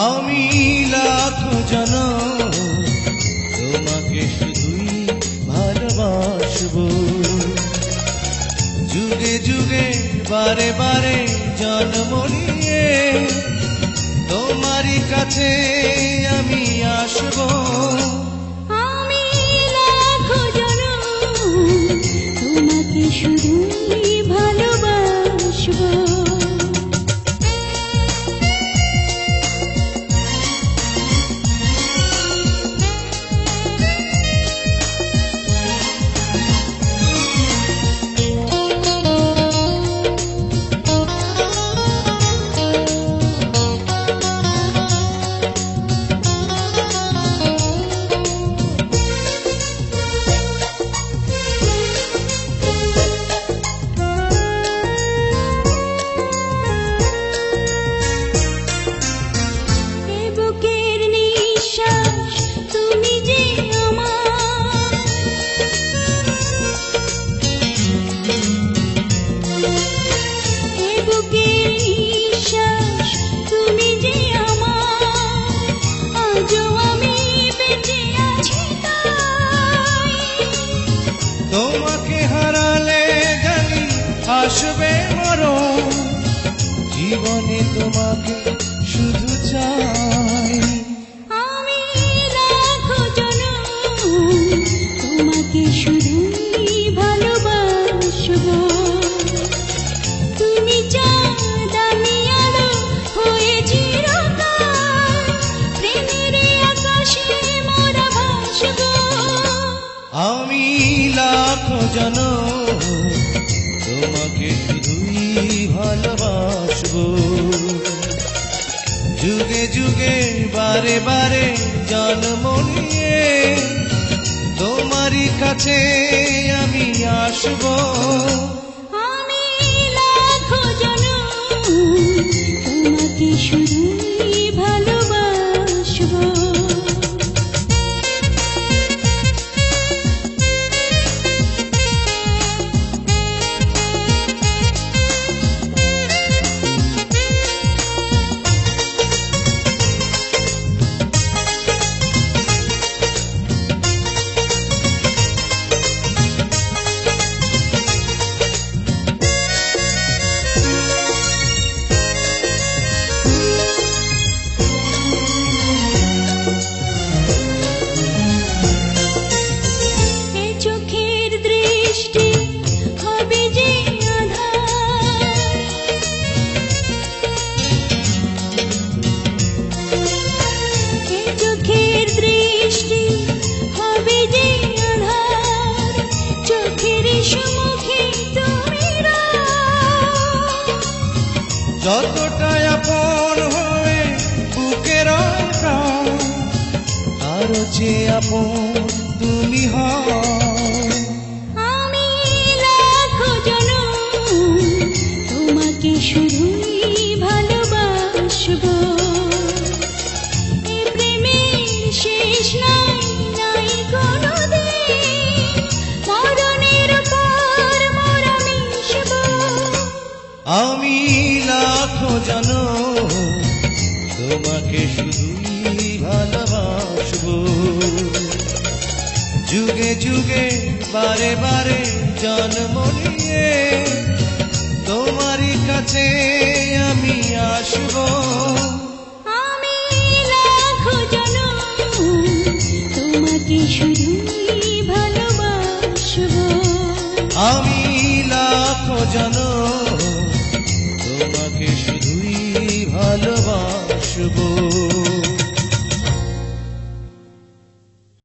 আমি লাখ জনম তোমাকে শুধুই ভালোবাসবো, যুগে যুগে বারে বারে জন্ম নিয়ে তোমারই কাছে আমি আসবো। আমি লাখ জনম তোমাকে শুধুই ভালোবাসবো। তোমাকে হারালে জানি আসবে মরণ, জীবনে তোমাকে শুধু চাই। আমি লাখ জনম তোমাকে শুধুই ভালোবাসবো। তুমি চাঁদ আমি আলো হয়ে চিরকাল, প্রেমের আকাশে মোরা ভাসবো। আমি লাখ জনম তোমাকে শুধুই ভালোবাসবো, যুগে যুগে বারে বারে জন্ম নিয়ে তোমারই কাছে আমি আসবো। আমি লাখ জনম তোমাকে শুধুই ভালোবাসবো। যতটা আপন হয়ে বুকের প্রাণ, আরো যে আপন তুমি হও। আমি লাখ জনম তোমাকে শুধুই ভালোবাসবো। এ প্রেমের শেষ নাই, নাই কোনো দিন, মরণের পর মোরা মিশবো। আমি লাখ জনম তোমাকে শুধুই ভালোবাসবো, যুগে যুগে বারে বারে জন্ম নিয়ে তোমারই কাছে আমি আসবো। আমি লাখ জনম তোমাকে শুধুই ভালোবাসবো। আমি লাখ জনম